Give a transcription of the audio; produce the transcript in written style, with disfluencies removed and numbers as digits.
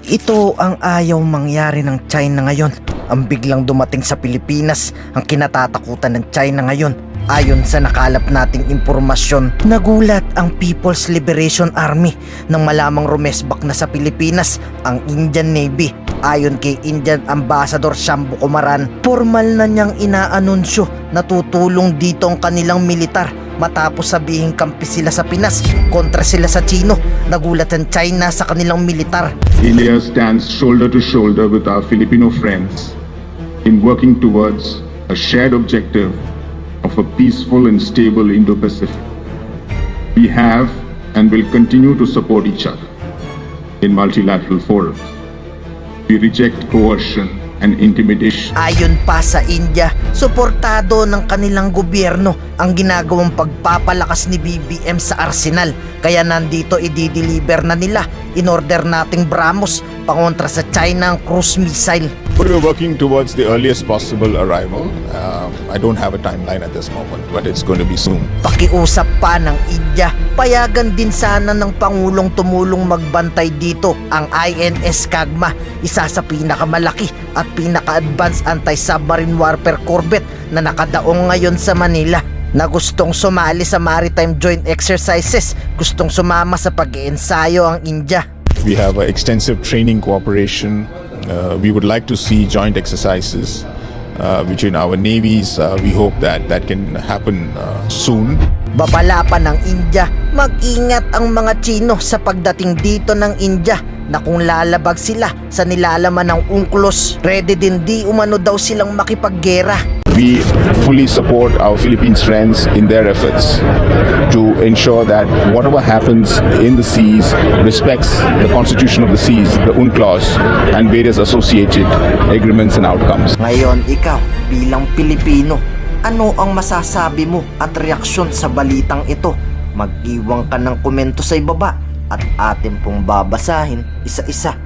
Ito ang ayaw mangyari ng China ngayon. Ang biglang dumating sa Pilipinas ang kinatatakutan ng China ngayon. Ayon sa nakalap nating impormasyon, nagulat ang People's Liberation Army nang malamang rumesbak na sa Pilipinas ang Indian Navy. Ayon kay Indian Ambassador Shambu Kumaran, formal na niyang inaanunsyo na tutulong dito ang kanilang militar matapos sabihing kampi sila sa Pinas kontra sila sa Chino. Nagulat ang China sa kanilang militar. India stands shoulder to shoulder with our Filipino friends in working towards a shared objective of a peaceful and stable Indo-Pacific. We have and will continue to support each other in multilateral forums. We reject coercion and intimidation. Ayon pa sa India, suportado ng kanilang gobyerno ang ginagawang pagpapalakas ni BBM sa arsenal. Kaya nandito i-deliver na nila in order nating BrahMos pangontra sa China ang cruise missile. But we're working towards the earliest possible arrival. I don't have a timeline at this moment, but it's going to be soon. Pakiusap pa ng India, payagan din sana ng Pangulong tumulong magbantay dito ang INS Kagma, isa sa pinakamalaki at pinaka-advanced anti-submarine warfare corvette na nakadaong ngayon sa Manila, na gustong sumali sa Maritime Joint Exercises. Gustong sumama sa pag-iensayo ang India. We have extensive training cooperation. We would like to see joint exercises between our navies. We hope that can happen soon. Babala pa ng India, mag-ingat ang mga Chino sa pagdating dito ng India na kung lalabag sila sa nilalaman ng UNCLOS, ready din di umano daw silang makipaggera. We fully support our Philippines friends in their efforts to ensure that whatever happens in the seas respects the constitution of the seas, the UNCLOS, and various associated agreements and outcomes. Ngayon, ikaw bilang Pilipino, ano ang masasabi mo at reaksyon sa balitang ito? Mag-iwan ka ng komento sa ibaba at atin pong babasahin isa-isa.